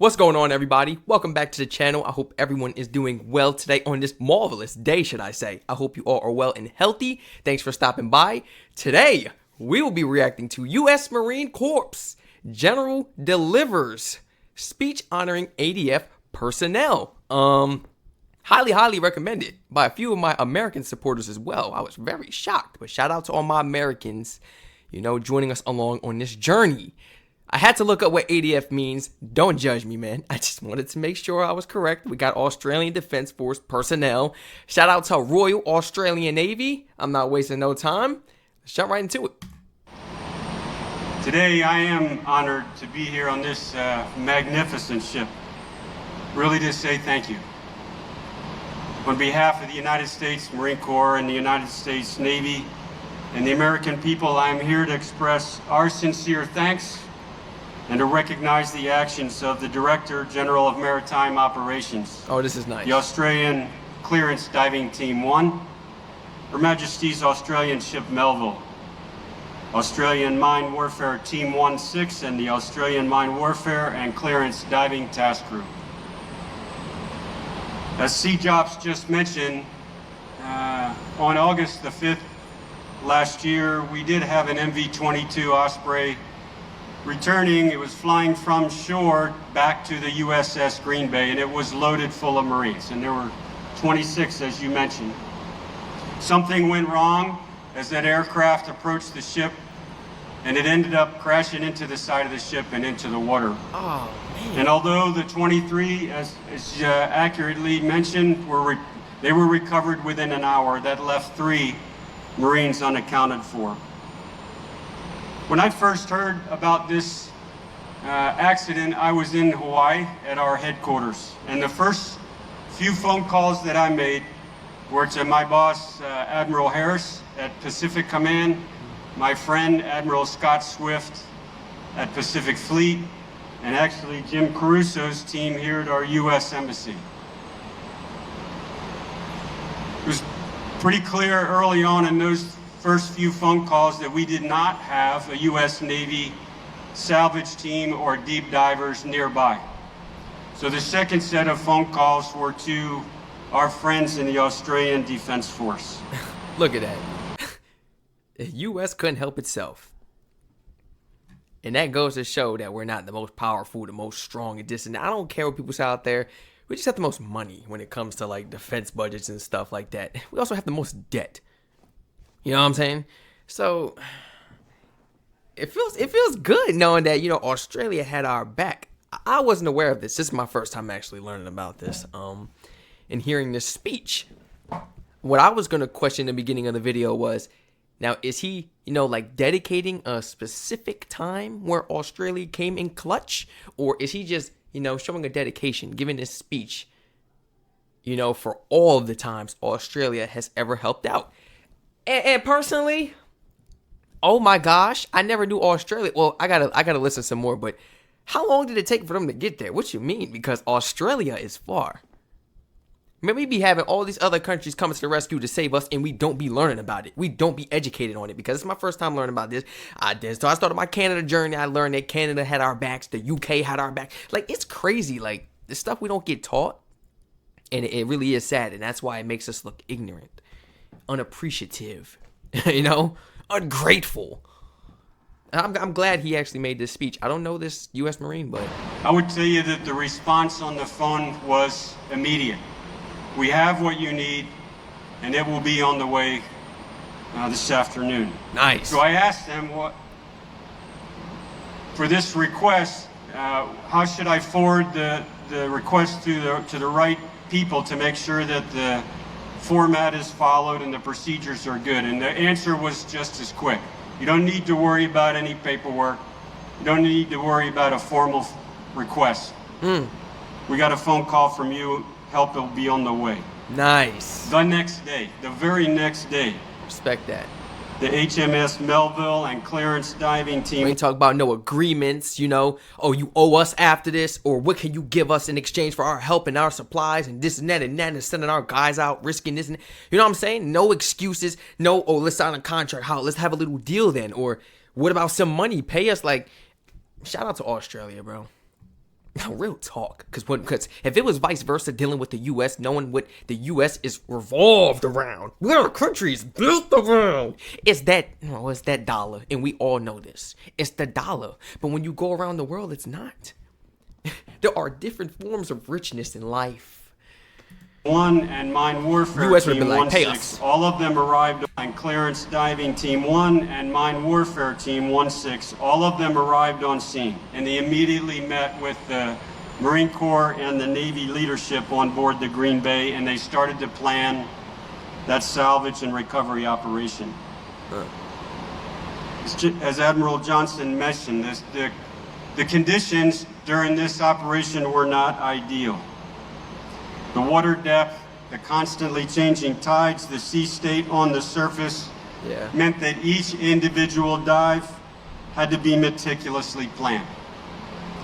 What's going on, everybody? Welcome back to the channel. I hope everyone is doing well today on this marvelous day, should I say. I hope you all are well and healthy. Thanks for stopping by. Today, we will be reacting to U.S. Marine Corps General delivers speech honoring ADF personnel. Highly recommended by a few of my American supporters as well. I was very shocked, but shout out to all my Americans, joining us along on this journey. I had to look up what ADF means. Don't judge me, man. I just wanted to make sure I was correct. We got Australian Defence Force personnel. Shout out to Royal Australian Navy. I'm not wasting no time. Let's jump right into it. Today, I am honored to be here on this magnificent ship. Really to say thank you. On behalf of the United States Marine Corps and the United States Navy and the American people, I am here to express our sincere thanks and to recognize the actions of the Director General of Maritime Operations. Oh, this is nice. The Australian Clearance Diving Team 1, Her Majesty's Australian Ship Melville, Australian Mine Warfare Team 1-6, and the Australian Mine Warfare and Clearance Diving Task Group. As CJOPS just mentioned, on August the 5th last year, we did have an MV-22 Osprey returning. It was flying from shore back to the USS Green Bay, and it was loaded full of Marines, and there were 26, as you mentioned. Something went wrong as that aircraft approached the ship, and it ended up crashing into the side of the ship and into the water. Oh, man. And although the 23, as accurately mentioned, they were recovered within an hour, that left 3 Marines unaccounted for. When I first heard about this accident, I was in Hawaii at our headquarters. And the first few phone calls that I made were to my boss, Admiral Harris at Pacific Command, my friend, Admiral Scott Swift at Pacific Fleet, and actually Jim Caruso's team here at our U.S. Embassy. It was pretty clear early on in those first few phone calls that we did not have a U.S. Navy salvage team or deep divers nearby. So the second set of phone calls were to our friends in the Australian Defence Force. Look at that. The U.S. couldn't help itself. And that goes to show that we're not the most powerful, the most strong, and this and that. I don't care what people say out there. We just have the most money when it comes to like defense budgets and stuff like that. We also have the most debt. You know what I'm saying? So it feels good knowing that, Australia had our back. I wasn't aware of this. This is my first time actually learning about this. And hearing this speech. What I was going to question in the beginning of the video was, now, is he, like dedicating a specific time where Australia came in clutch? Or is he just, showing a dedication, giving this speech, for all of the times Australia has ever helped out? And personally, oh my gosh, I never knew Australia. Well, I gotta listen some more, but how long did it take for them to get there? What you mean? Because Australia is far. Man, we be having all these other countries coming to the rescue to save us, and we don't be learning about it. We don't be educated on it, because it's my first time learning about this. So I started my Canada journey. I learned that Canada had our backs. The UK had our back. Like, it's crazy. Like, the stuff we don't get taught, and it really is sad, and that's why it makes us look ignorant, unappreciative, ungrateful. I'm glad he actually made this speech. I don't know this U.S. Marine, but I would tell you that the response on the phone was immediate. We have what you need, and it will be on the way this afternoon. Nice. So I asked them, for this request, how should I forward the request to the right people to make sure that the format is followed and the procedures are good? And the answer was just as quick. You don't need to worry about any paperwork. You don't need to worry about a formal request. We got a phone call from you. Help will be on the way. Nice. The next day, the very next day. Respect that. The HMS Melville and Clearance Diving Team. We ain't talk about no agreements, oh, you owe us after this, or what can you give us in exchange for our help and our supplies and this and that, and sending our guys out risking this and that. You know what I'm saying? No excuses. No, oh, let's sign a contract. Let's have a little deal then. Or what about some money? Pay us. Like, shout out to Australia, bro. Real talk, because if it was vice versa, dealing with the U.S., knowing what the U.S. is revolved around, what our country is built around, it's that dollar, and we all know this. It's the dollar, but when you go around the world, it's not. There are different forms of richness in life. 1 and Mine Warfare US would Team have been like, pay 16. us. All of them arrived on Clearance Diving Team 1 and Mine Warfare Team 16. All of them arrived on scene, and they immediately met with the Marine Corps and the Navy leadership on board the Green Bay, and they started to plan that salvage and recovery operation. As Admiral Johnson mentioned, the conditions during this operation were not ideal. The water depth, the constantly changing tides, the sea state on the surface meant that each individual dive had to be meticulously planned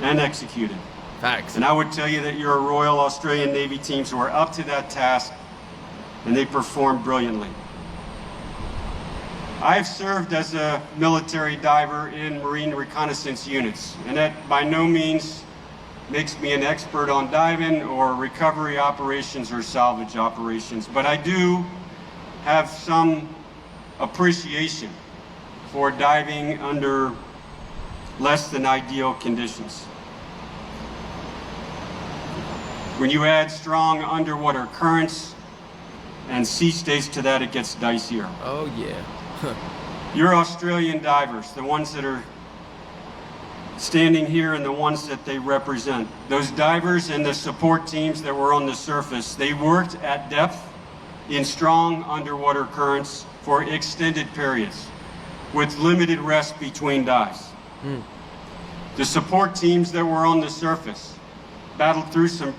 and executed. Facts. And I would tell you that your Royal Australian Navy teams were up to that task, and they performed brilliantly. I've served as a military diver in Marine reconnaissance units, and that by no means makes me an expert on diving or recovery operations or salvage operations, but I do have some appreciation for diving under less than ideal conditions. When you add strong underwater currents and sea states to that, it gets dicier. Oh yeah. Your Australian divers, the ones that are standing here and the ones that they represent. Those divers and the support teams that were on the surface, they worked at depth in strong underwater currents for extended periods with limited rest between dives. The support teams that were on the surface battled through some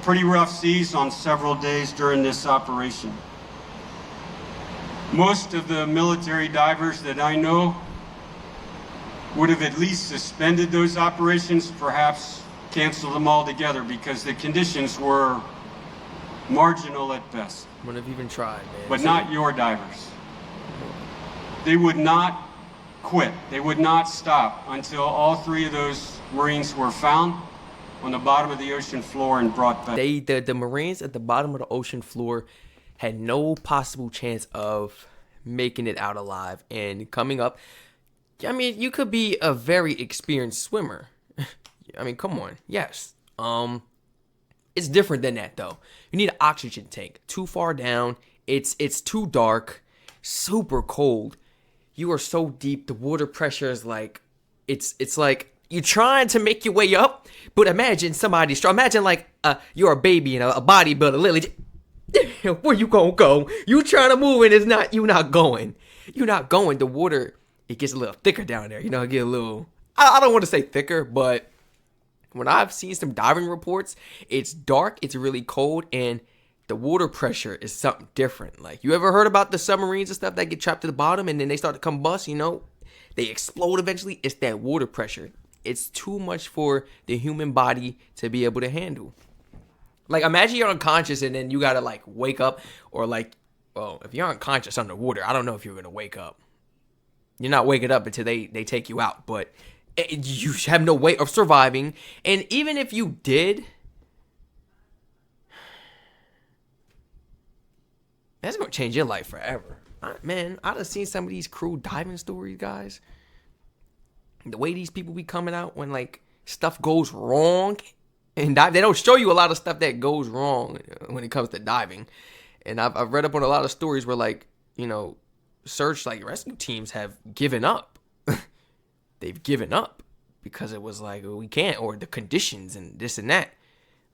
pretty rough seas on several days during this operation. Most of the military divers that I know would have at least suspended those operations, perhaps canceled them altogether, because the conditions were marginal at best. Wouldn't have even tried, man. But not your divers. They would not quit. They would not stop until all 3 of those Marines were found on the bottom of the ocean floor and brought back. The Marines at the bottom of the ocean floor had no possible chance of making it out alive and coming up. I mean, you could be a very experienced swimmer. I mean, come on. Yes. It's different than that, though. You need an oxygen tank. Too far down. It's too dark. Super cold. You are so deep. The water pressure is like, it's like you're trying to make your way up. But imagine somebody's strong. Imagine like you're a baby and a bodybuilder. Literally, where you gonna go? You trying to move and you're not going. You're not going. The water, it gets a little thicker down there. You know, it get a little, I don't want to say thicker, but when I've seen some diving reports, it's dark, it's really cold, and the water pressure is something different. Like, you ever heard about the submarines and stuff that get trapped to the bottom and then they start to combust, you know? They explode eventually. It's that water pressure. It's too much for the human body to be able to handle. Like, imagine you're unconscious and then you gotta, like, wake up, or like, well, if you're unconscious underwater, I don't know if you're gonna wake up. You're not waking up until they take you out, but you have no way of surviving. And even if you did, that's gonna change your life forever. Man, I done seen some of these crew diving stories, guys. The way these people be coming out when, like, stuff goes wrong, and they don't show you a lot of stuff that goes wrong when it comes to diving. And I've read up on a lot of stories where, like, you know, rescue teams have given up. They've given up because it was like, we can't, or the conditions and this and that.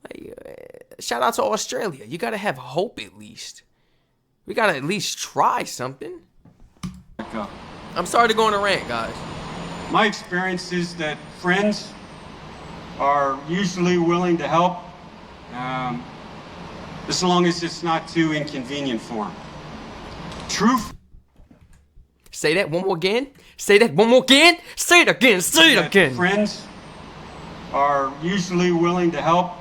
Like, shout out to Australia. You gotta have hope at least. We gotta at least try something. I'm sorry to go on a rant, guys. My experience is that friends are usually willing to help, as long as it's not too inconvenient for them. Truth. Say that one more again. Say that one more again. Say it again. Say it again. Friends are usually willing to help,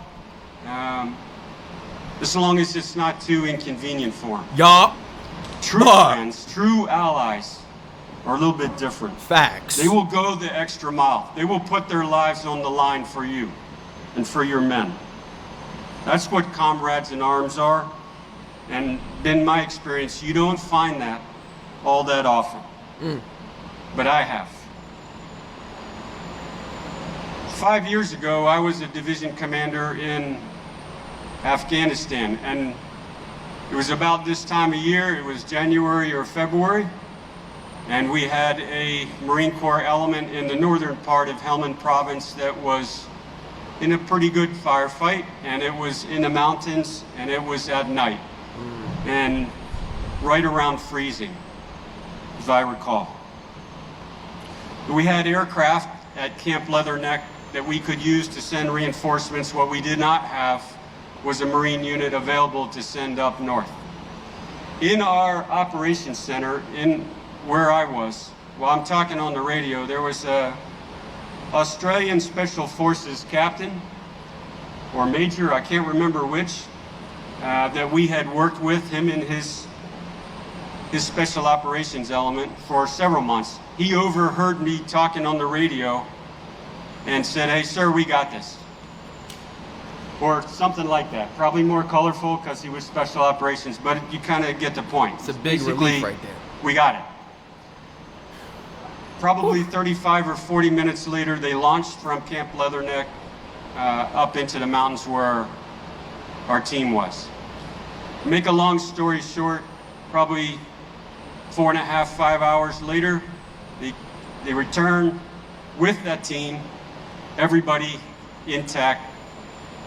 as long as it's not too inconvenient for them. Yup. True friends, true allies are a little bit different. Facts. They will go the extra mile. They will put their lives on the line for you. and for your men. That's what comrades in arms are, and in my experience, you don't find that all that often. But I have. 5 years ago, I was a division commander in Afghanistan, and it was about this time of year. It was January or February, and we had a Marine Corps element in the northern part of Helmand Province that was in a pretty good firefight, and it was in the mountains, and it was at night, and right around freezing, as I recall. We had aircraft at Camp Leatherneck that we could use to send reinforcements. What we did not have was a Marine unit available to send up north. In our operations center, in where I was, while I'm talking on the radio, there was a Australian Special Forces captain or major, I can't remember which, that we had worked with him in his special operations element for several months. He overheard me talking on the radio and said, "Hey, sir, we got this." Or something like that. Probably more colorful because he was special operations, but you kind of get the point. It's a big relief right there. We got it. Probably 35 or 40 minutes later, they launched from Camp Leatherneck up into the mountains where our team was. Make a long story short, probably 4.5, 5 hours later, they return with that team, everybody intact,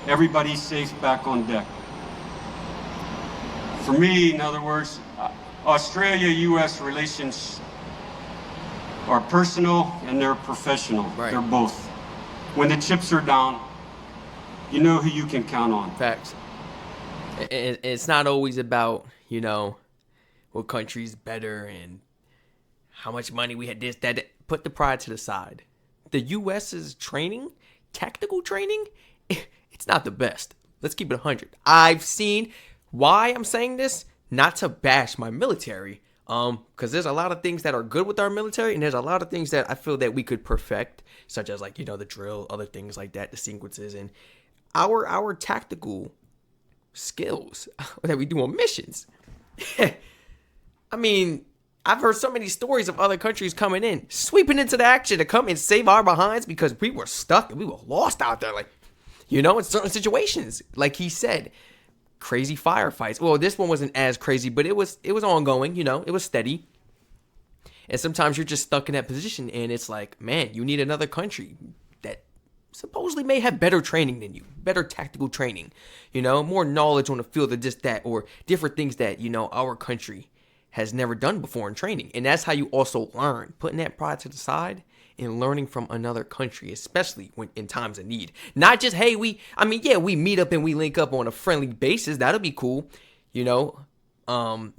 everybody safe back on deck. For me, in other words, Australia-U.S. relations are personal and they're professional. Right. They're both. When the chips are down, you know who you can count on. Facts. It's not always about, you know, what country's better and how much money we had, this, that. Put the pride to the side. The U.S.'s training, tactical training, it's not the best. Let's keep it 100. I've seen why I'm saying this, not to bash my military, because there's a lot of things that are good with our military, and there's a lot of things that I feel that we could perfect, such as, like, you know, the drill, other things like that, the sequences, and our tactical skills that we do on missions. I mean, I've heard so many stories of other countries coming in, sweeping into the action to come and save our behinds because we were stuck and we were lost out there. Like, you know, in certain situations, like he said, crazy firefights. Well, this one wasn't as crazy, but it was ongoing, you know, it was steady. And sometimes you're just stuck in that position and it's like, man, you need another country that supposedly may have better training than you, better tactical training, you know, more knowledge on the field of just that, or different things that, you know, our country has never done before in training. And that's how you also learn, putting that pride to the side and learning from another country, especially when in times of need. Not just, hey, we meet up and we link up on a friendly basis. That'll be cool. You know,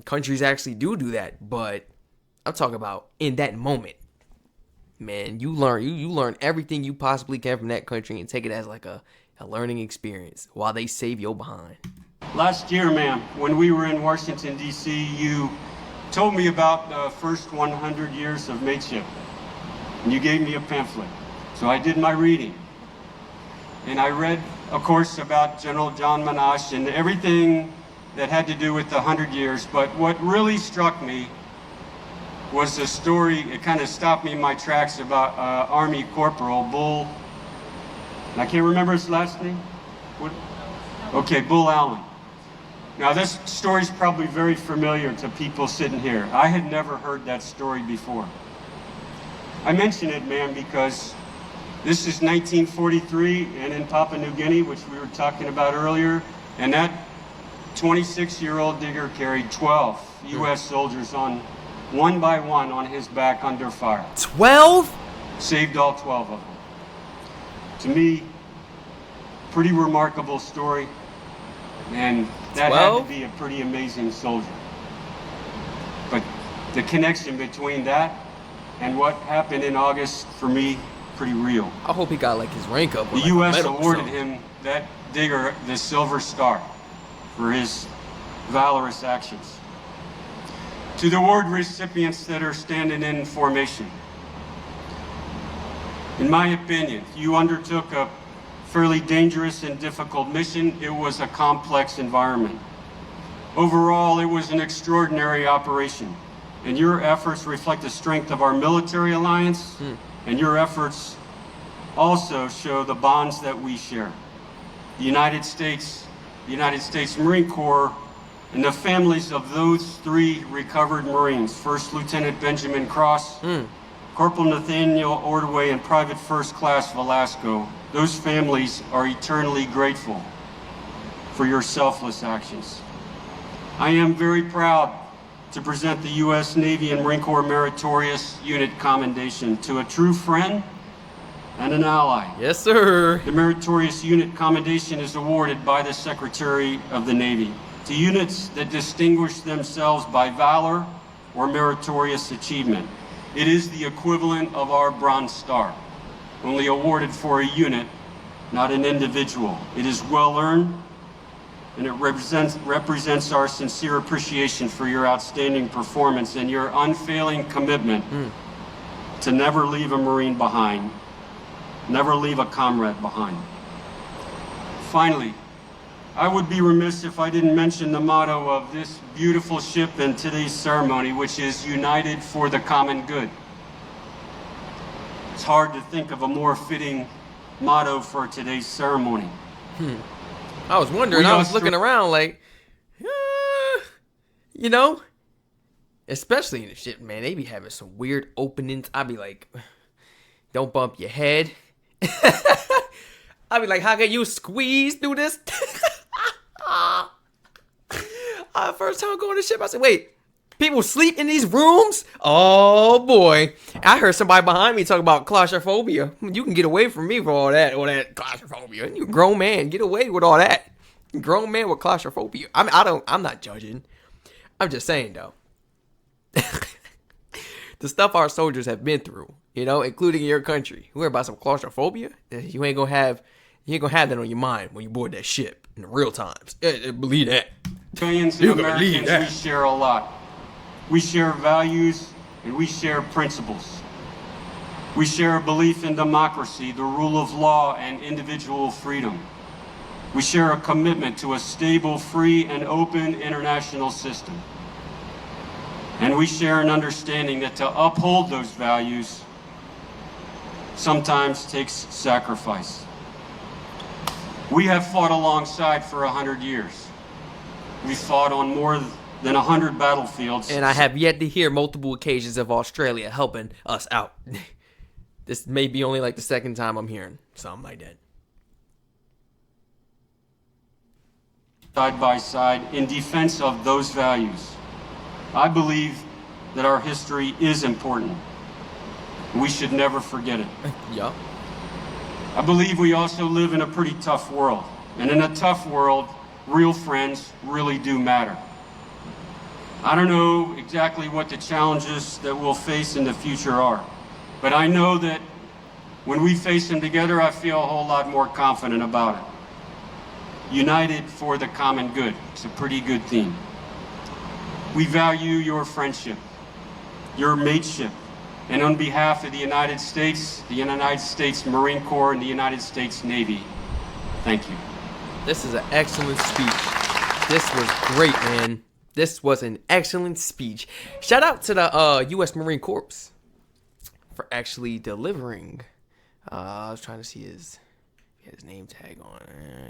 countries actually do that. But I'm talking about in that moment, man, you learn everything you possibly can from that country and take it as like a learning experience while they save your behind. Last year, ma'am, when we were in Washington, D.C., you told me about the first 100 years of mateship. And you gave me a pamphlet. So I did my reading. And I read, of course, about General John Monash and everything that had to do with the 100 years. But what really struck me was the story, it kind of stopped me in my tracks, about Army Corporal Bull, and I can't remember his last name. What? Okay, Bull Allen. Now this story's probably very familiar to people sitting here. I had never heard that story before. I mention it, ma'am, because this is 1943 and in Papua New Guinea, which we were talking about earlier, and that 26-year-old digger carried 12 U.S. soldiers on one by one on his back under fire. 12? Saved all 12 of them. To me, pretty remarkable story. And that 12? had to be a pretty amazing soldier. But the connection between that and what happened in August, for me, pretty real. I hope he got like his rank up. The U.S. awarded him, that digger, the Silver Star for his valorous actions. To the award recipients that are standing in formation, in my opinion, you undertook a fairly dangerous and difficult mission. It was a complex environment. Overall, it was an extraordinary operation, and your efforts reflect the strength of our military alliance, and your efforts also show the bonds that we share. The United States Marine Corps, and the families of those 3 recovered Marines, First Lieutenant Benjamin Cross, Corporal Nathaniel Ordway, and Private First Class Velasco, those families are eternally grateful for your selfless actions. I am very proud to present the U.S. Navy and Marine Corps Meritorious Unit Commendation to a true friend and an ally. Yes, sir. The Meritorious Unit Commendation is awarded by the Secretary of the Navy to units that distinguish themselves by valor or meritorious achievement. It is the equivalent of our Bronze Star, only awarded for a unit, not an individual. It is well earned, and it represents our sincere appreciation for your outstanding performance and your unfailing commitment to never leave a Marine behind, never leave a comrade behind. Finally, I would be remiss if I didn't mention the motto of this beautiful ship in today's ceremony, which is united for the common good. It's hard to think of a more fitting motto for today's ceremony. I was wondering, I was looking around like, you know, especially in the ship, man, they be having some weird openings. I'd be like, don't bump your head. I'd be like, how can you squeeze through this? First time going to the ship, I said, wait, people sleep in these rooms? Oh boy. I heard somebody behind me talk about claustrophobia. You can get away from me for all that claustrophobia. You a grown man, get away with all that. Grown man with claustrophobia. I'm not judging. I'm just saying though. The stuff our soldiers have been through, you know, including in your country. You worry about some claustrophobia? You ain't gonna have that on your mind when you board that ship in the real times. Believe that. Millions of Americans, we share a lot. We share values and we share principles. We share a belief in democracy, the rule of law, and individual freedom. We share a commitment to a stable, free, and open international system. And we share an understanding that to uphold those values sometimes takes sacrifice. We have fought alongside for 100 years. We fought on more than 100 battlefields. And I have yet to hear multiple occasions of Australia helping us out. This may be only like the second time I'm hearing something like that. Side by side in defense of those values. I believe that our history is important. We should never forget it. Yeah. I believe we also live in a pretty tough world. And in a tough world, real friends really do matter. I don't know exactly what the challenges that we'll face in the future are, but I know that when we face them together, I feel a whole lot more confident about it. United for the common good. It's a pretty good theme. We value your friendship, your mateship, and on behalf of the United States Marine Corps, and the United States Navy, thank you. This is an excellent speech. This was great, man. This was an excellent speech. Shout out to the U.S. Marine Corps for actually delivering. I was trying to see his name tag on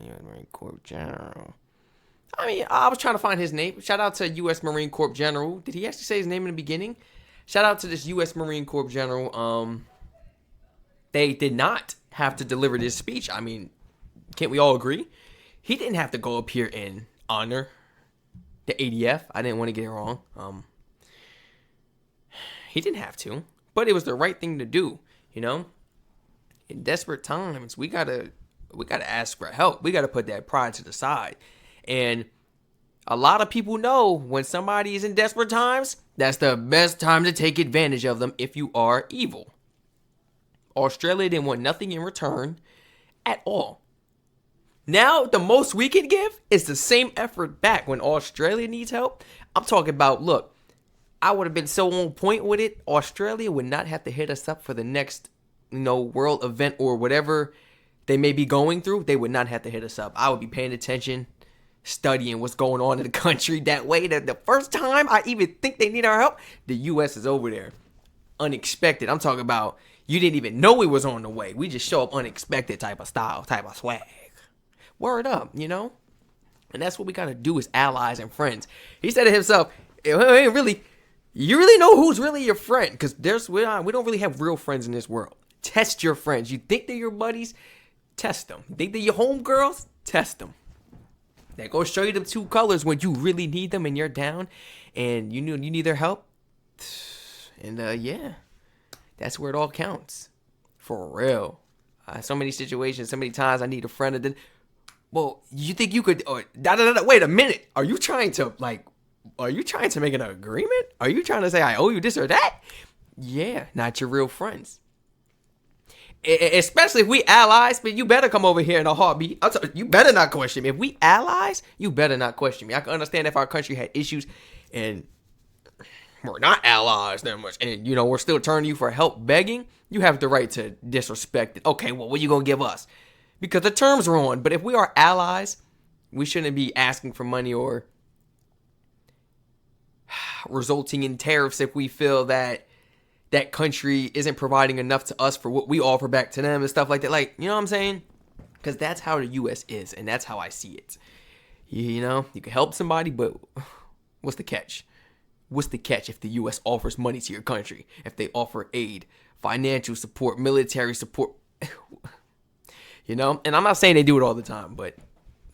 U.S. Marine Corps General. I mean, I was trying to find his name. Shout out to U.S. Marine Corps General. Did he actually say his name in the beginning? Shout out to this U.S. Marine Corps General. They did not have to deliver this speech. I mean, can't we all agree? He didn't have to go up here and honor the ADF. I didn't want to get it wrong. He didn't have to, but it was the right thing to do. You know, in desperate times, we gotta ask for help. We gotta put that pride to the side. And a lot of people know when somebody is in desperate times, that's the best time to take advantage of them if you are evil. Australia didn't want nothing in return at all. Now, the most we can give is the same effort back when Australia needs help. I'm talking about, look, I would have been so on point with it. Australia would not have to hit us up for the next, world event or whatever they may be going through, they would not have to hit us up. I would be paying attention, studying what's going on in the country. That way, that the first time I even think they need our help, the U.S. is over there. Unexpected. I'm talking about you didn't even know we was on the way. We just show up unexpected type of style, type of swag. Word up, you know? And that's what we got to do as allies and friends. He said to himself, you really know who's really your friend, because we don't really have real friends in this world. Test your friends. You think they're your buddies? Test them. You think they're your homegirls? Test them. That goes show you them two colors when you really need them and you're down and you need their help. And yeah, that's where it all counts. For real. So many situations, so many times I need a friend, and then, well, you think you could, wait a minute. Are you trying to make an agreement? Are you trying to say I owe you this or that? Yeah, not your real friends. Especially if we allies, but you better come over here in a heartbeat. You better not question me. If we allies, you better not question me. I can understand if our country had issues and we're not allies that much, and we're still turning to you for help, begging. You have the right to disrespect it. Okay, well, what are you gonna give us? Because the terms are on. But if we are allies, we shouldn't be asking for money or resulting in tariffs if we feel that country isn't providing enough to us for what we offer back to them and stuff like that. Like, you know what I'm saying? Because that's how the U.S. is, and that's how I see it. You can help somebody, but what's the catch? What's the catch if the U.S. offers money to your country? If they offer aid, financial support, military support? And I'm not saying they do it all the time, but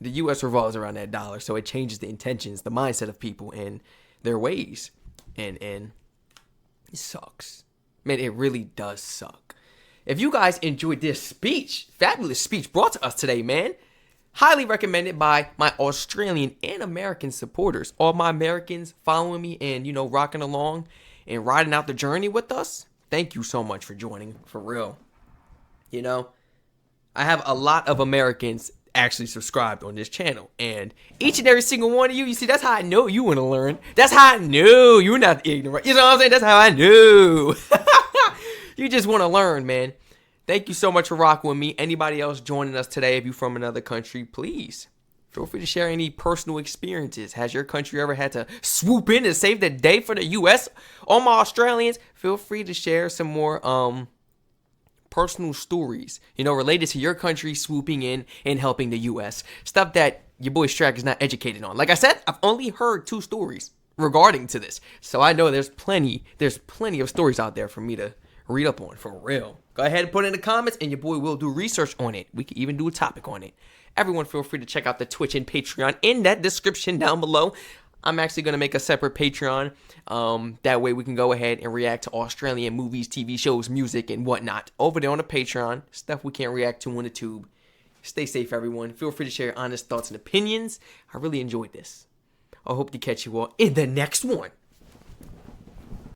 the U.S. revolves around that dollar, so it changes the intentions, the mindset of people, and their ways. And it sucks. Man, it really does suck. If you guys enjoyed this speech, fabulous speech brought to us today, man, highly recommended by my Australian and American supporters. All my Americans following me and, rocking along and riding out the journey with us. Thank you so much for joining, for real. I have a lot of Americans actually subscribed on this channel, and each and every single one of you see, that's how I know you want to learn. That's how I knew you're not ignorant. You know what I'm saying? That's how I knew. You just want to learn, man. Thank you so much for rocking with me. Anybody else joining us today, if you're from another country, please feel free to share any personal experiences. Has your country ever had to swoop in and save the day for the U.S.? All my Australians, feel free to share some more personal stories, related to your country swooping in and helping the U.S. Stuff that your boy Strac is not educated on. Like I said, I've only heard 2 stories regarding to this, so I know there's plenty of stories out there for me to read up on, for real. Go ahead and put it in the comments, and your boy will do research on it. We can even do a topic on it. Everyone feel free to check out the Twitch and Patreon in that description down below. I'm actually going to make a separate Patreon. That way we can go ahead and react to Australian movies, TV shows, music, and whatnot. Over there on the Patreon. Stuff we can't react to on the tube. Stay safe, everyone. Feel free to share your honest thoughts and opinions. I really enjoyed this. I hope to catch you all in the next one.